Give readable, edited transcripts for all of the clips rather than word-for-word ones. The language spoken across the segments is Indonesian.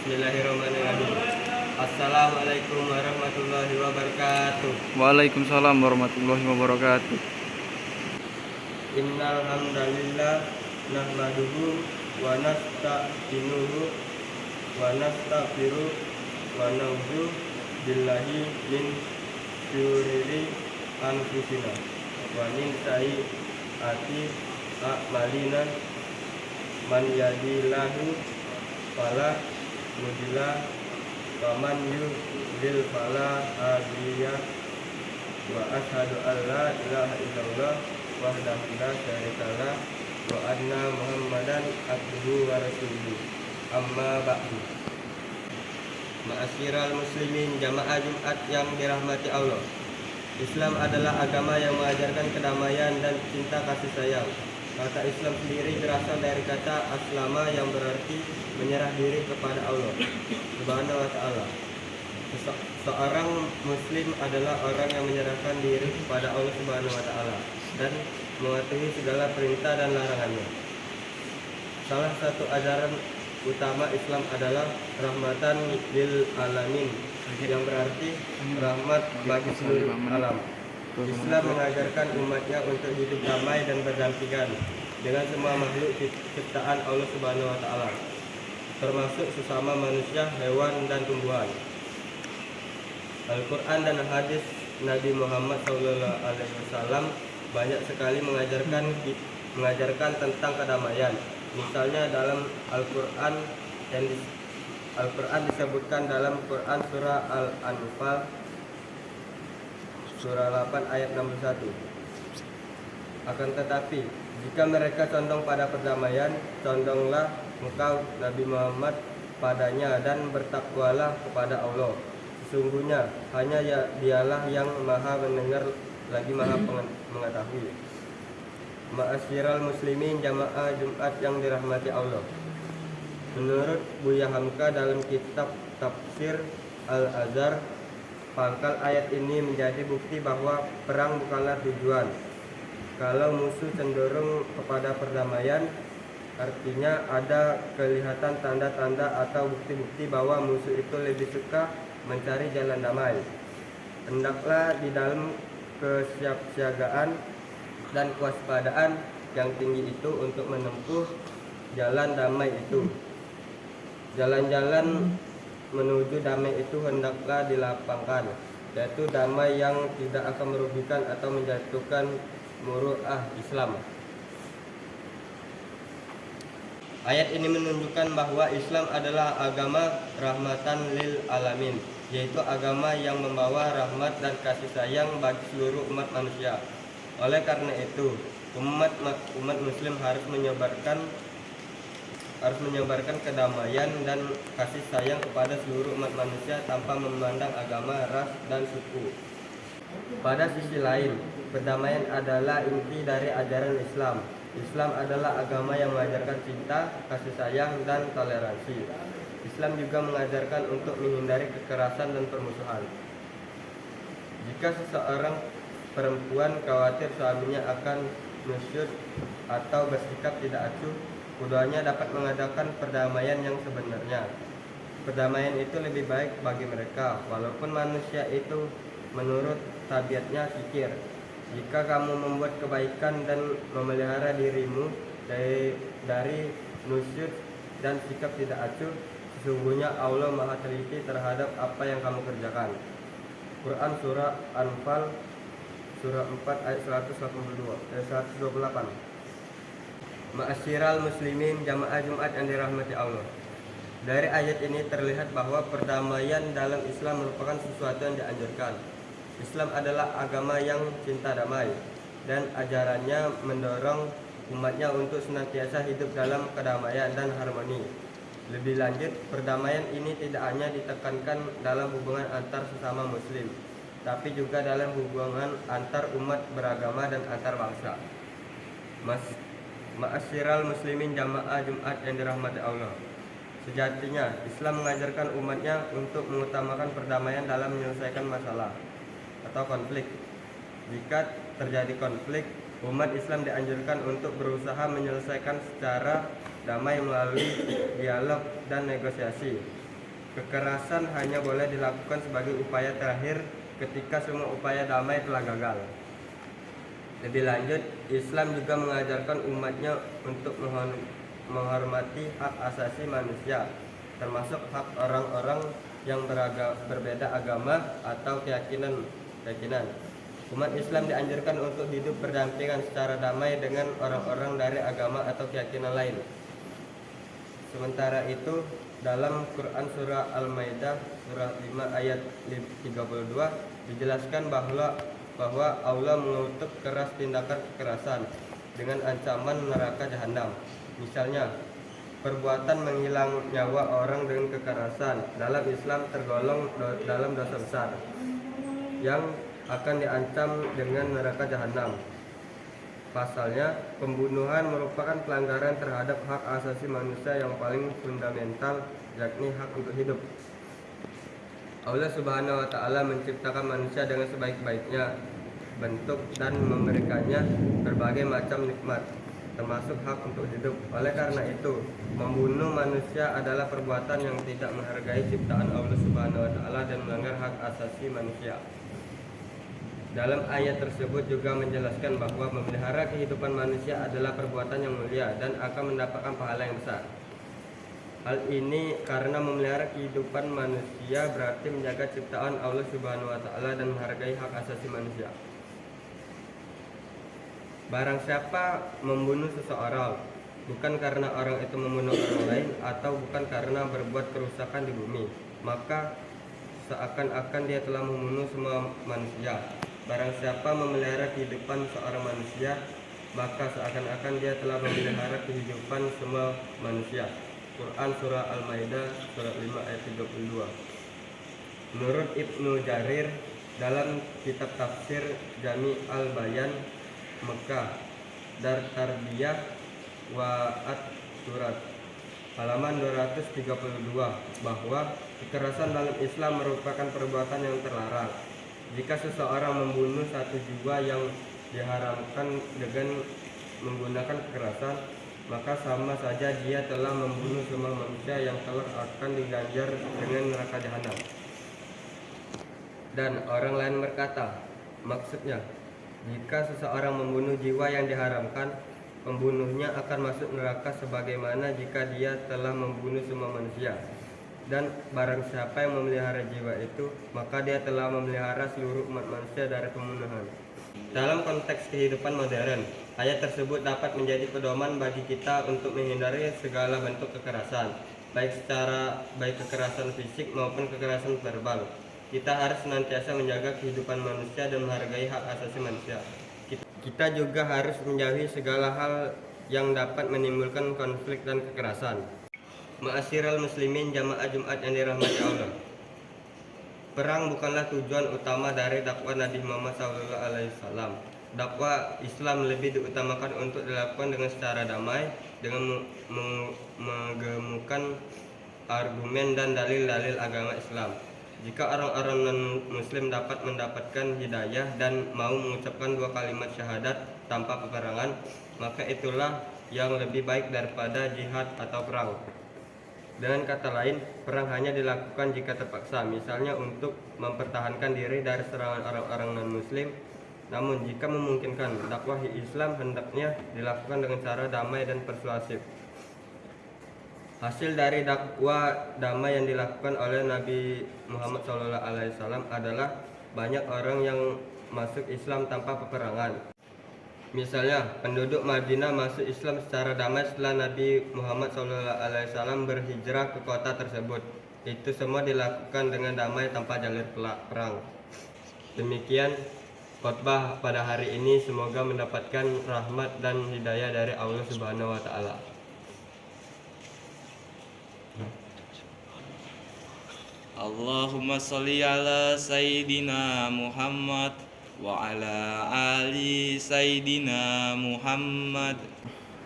Bismillahirrahmanirrahim. Assalamualaikum warahmatullahi wabarakatuh. Waalaikumsalam warahmatullahi wabarakatuh. Innal hamdalillah nahmaduhu wa nasta'inuhu wa nastaghfiruh wa na'udzu billahi min syururi anfusina wa min sayyiati a'malina. Man yahdihillahu fala mudilla wa man yudlil fala hadiya wa asyhadu an la ilaha illallah wahdahu la syarika lah wa anna muhammadan abduhu wa rasuluhu. Amma ba'du. Ma'asyiral muslimin jamaah Jumat yang dirahmati Allah. Islam adalah agama yang mengajarkan kedamaian dan cinta kasih sayang. Kata Islam sendiri berasal dari kata aslama yang berarti menyerah diri kepada Allah Subhanahu wa ta'ala. Seorang muslim adalah orang yang menyerahkan diri kepada Allah Subhanahu wa ta'ala dan mematuhi segala perintah dan larangannya. Salah satu ajaran utama Islam adalah rahmatan lil alamin, yang berarti rahmat bagi seluruh alam. Islam mengajarkan umatnya untuk hidup damai dan berdampingan dengan semua makhluk ciptaan Allah Subhanahu wa ta'ala, termasuk sesama manusia, hewan, dan tumbuhan. Al-Quran dan hadis Nabi Muhammad SAW banyak sekali mengajarkan tentang kedamaian. Misalnya dalam Al-Quran disebutkan dalam Quran surah Al-Anfal surah 8 ayat 61. Akan tetapi jika mereka condong pada perdamaian, condonglah engkau Nabi Muhammad padanya dan bertakwalah kepada Allah. Sesungguhnya hanya dialah yang maha mendengar lagi maha mengetahui. Ma'asyiral muslimin jamaah Jumat yang dirahmati Allah. Menurut Buya Hamka dalam kitab Tafsir Al-Azhar, pangkal ayat ini menjadi bukti bahwa perang bukanlah tujuan. Kalau musuh cenderung kepada perdamaian, artinya ada kelihatan tanda-tanda atau bukti-bukti bahwa musuh itu lebih suka mencari jalan damai. Hendaklah di dalam kesiapsiagaan dan kewaspadaan yang tinggi itu untuk menempuh jalan damai itu. Jalan-jalan menuju damai itu hendaklah dilapangkan, yaitu damai yang tidak akan merugikan atau menjatuhkan muruah Islam. Ayat ini menunjukkan bahwa Islam adalah agama rahmatan lil alamin, yaitu agama yang membawa rahmat dan kasih sayang bagi seluruh umat manusia. Oleh karena itu, umat muslim harus menyebarkan kedamaian dan kasih sayang kepada seluruh umat manusia tanpa memandang agama, ras, dan suku. Pada sisi lain, perdamaian adalah inti dari ajaran Islam. Islam adalah agama yang mengajarkan cinta, kasih sayang, dan toleransi. Islam juga mengajarkan untuk menghindari kekerasan dan permusuhan. Jika seseorang perempuan khawatir suaminya akan nusyud atau bersikap tidak acuh, keduanya dapat mengadakan perdamaian yang sebenarnya. Perdamaian itu lebih baik bagi mereka, walaupun manusia itu menurut tabiatnya kikir. Jika kamu membuat kebaikan dan memelihara dirimu dari nusyud dan sikap tidak acuh, sesungguhnya Allah Maha teliti terhadap apa yang kamu kerjakan. Quran surah Anfal surah 4 ayat 128. Ma'asyiral muslimin jamaah Jumat yang dirahmati Allah. Dari ayat ini terlihat bahwa perdamaian dalam Islam merupakan sesuatu yang dianjurkan. Islam adalah agama yang cinta damai dan ajarannya mendorong umatnya untuk senantiasa hidup dalam kedamaian dan harmoni. Lebih lanjut, perdamaian ini tidak hanya ditekankan dalam hubungan antar sesama muslim, tapi juga dalam hubungan antar umat beragama dan antar bangsa. Ma'asyiral muslimin jamaah Jumat yang dirahmati Allah. Sejatinya Islam mengajarkan umatnya untuk mengutamakan perdamaian dalam menyelesaikan masalah atau konflik. Jika terjadi konflik, umat Islam dianjurkan untuk berusaha menyelesaikan secara damai melalui dialog dan negosiasi. Kekerasan hanya boleh dilakukan sebagai upaya terakhir ketika semua upaya damai telah gagal. Lebih lanjut, Islam juga mengajarkan umatnya untuk menghormati hak asasi manusia, termasuk hak orang-orang yang berbeda agama atau keyakinan. Umat Islam dianjurkan untuk hidup berdampingan secara damai dengan orang-orang dari agama atau keyakinan lain. Sementara itu, dalam Quran surah Al-Maidah surah 5 ayat 32 dijelaskan bahwa Allah mengutuk keras tindakan kekerasan dengan ancaman neraka jahanam. Misalnya, perbuatan menghilang nyawa orang dengan kekerasan dalam Islam tergolong dalam dosa besar yang akan diancam dengan neraka jahanam. Pasalnya, pembunuhan merupakan pelanggaran terhadap hak asasi manusia yang paling fundamental, yakni hak untuk hidup. Allah Subhanahu wa Ta'ala menciptakan manusia dengan sebaik-baiknya bentuk dan memberikannya berbagai macam nikmat, termasuk hak untuk hidup. Oleh karena itu, membunuh manusia adalah perbuatan yang tidak menghargai ciptaan Allah Subhanahu wa Ta'ala dan melanggar hak asasi manusia. Dalam ayat tersebut juga menjelaskan bahwa memelihara kehidupan manusia adalah perbuatan yang mulia dan akan mendapatkan pahala yang besar. Hal ini karena memelihara kehidupan manusia berarti menjaga ciptaan Allah Subhanahu wa Ta'ala dan menghargai hak asasi manusia. Barang siapa membunuh seseorang bukan karena orang itu membunuh orang lain atau bukan karena berbuat kerusakan di bumi, maka seakan-akan dia telah membunuh semua manusia. Barang siapa memelihara kehidupan seorang manusia, maka seakan-akan dia telah memelihara kehidupan semua manusia. Quran surah Al-Maidah surah 5 ayat 32. Menurut Ibnu Jarir dalam kitab tafsir Jami al-Bayan Mekah Dar Tarbiyah wa At-Turat halaman 232 bahwa kekerasan dalam Islam merupakan perbuatan yang terlarang. Jika seseorang membunuh satu jiwa yang diharamkan dengan menggunakan kekerasan, maka sama saja dia telah membunuh semua manusia yang telah akan diganjar dengan neraka jahanam. Dan orang lain berkata, maksudnya, jika seseorang membunuh jiwa yang diharamkan, pembunuhnya akan masuk neraka sebagaimana jika dia telah membunuh semua manusia. Dan barang siapa yang memelihara jiwa itu, maka dia telah memelihara seluruh umat manusia dari pembunuhan. Dalam konteks kehidupan modern, ayat tersebut dapat menjadi pedoman bagi kita untuk menghindari segala bentuk kekerasan, baik kekerasan fisik maupun kekerasan verbal. Kita harus senantiasa menjaga kehidupan manusia dan menghargai hak asasi manusia. Kita juga harus menjauhi segala hal yang dapat menimbulkan konflik dan kekerasan. Ma'asyiral muslimin jamaah Jumat yang dirahmati Allah. Perang bukanlah tujuan utama dari dakwah Nabi Muhammad SAW. Dakwah Islam lebih diutamakan untuk dilakukan dengan secara damai, dengan menggemukan argumen dan dalil-dalil agama Islam. Jika orang-orang non-muslim dapat mendapatkan hidayah dan mau mengucapkan dua kalimat syahadat tanpa peperangan, maka itulah yang lebih baik daripada jihad atau perang. Dengan kata lain, perang hanya dilakukan jika terpaksa, misalnya untuk mempertahankan diri dari serangan orang-orang non-muslim. Namun jika memungkinkan, dakwah Islam hendaknya dilakukan dengan cara damai dan persuasif. Hasil dari dakwah damai yang dilakukan oleh Nabi Muhammad SAW adalah banyak orang yang masuk Islam tanpa peperangan. Misalnya, penduduk Madinah masuk Islam secara damai setelah Nabi Muhammad SAW berhijrah ke kota tersebut. Itu semua dilakukan dengan damai tanpa jalur perang. Demikian khotbah pada hari ini, semoga mendapatkan rahmat dan hidayah dari Allah Subhanahu wa Ta'ala. Allahumma sholli ala Sayyidina Muhammad wa ala ali Sayyidina Muhammad.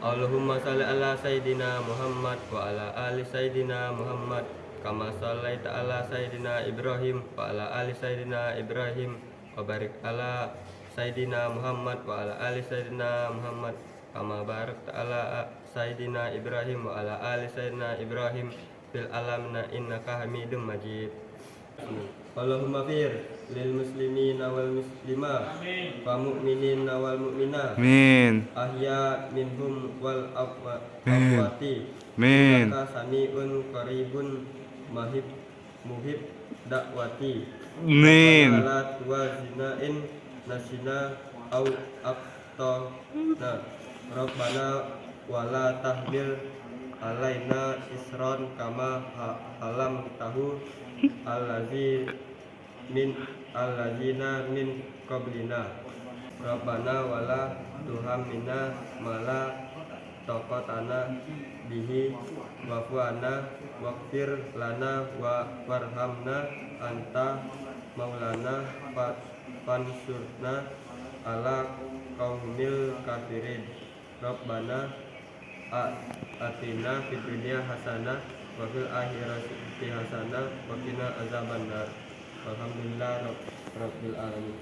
Allahumma sholli ala Sayyidina Muhammad wa ala ali Sayyidina Muhammad kama shallaita ala Sayyidina Ibrahim wa ala ali Sayyidina Ibrahim wa barik ala Sayyidina Muhammad wa ala ali Sayyidina Muhammad kama barakta ala Sayyidina Ibrahim wa ala ali Sayyidina Ibrahim fil alamina innaka Hamidum Majid. Allahumma fir lil muslimina wal muslimat wa mu'minina wal mu'minat Amin. ahya minhum wal Amin. amwati Amin. innaka sami'un qaribun muhib dakwati. Amin. Rabbana la tuwazina in nasina au aqtana Rabbana wala tahmil alaina isron kama halam tahu allazina min qablina Rabbana wala tuhammina mala taqatana bihi wa'fu anna waghfir lana wa warhamna anta maulana fansurna ala qaumil kafirin. Rabbana atina fid dunya hasanah wa fil akhirati hasanah wa qina azabannar. Alhamdulillah rabbil alamin.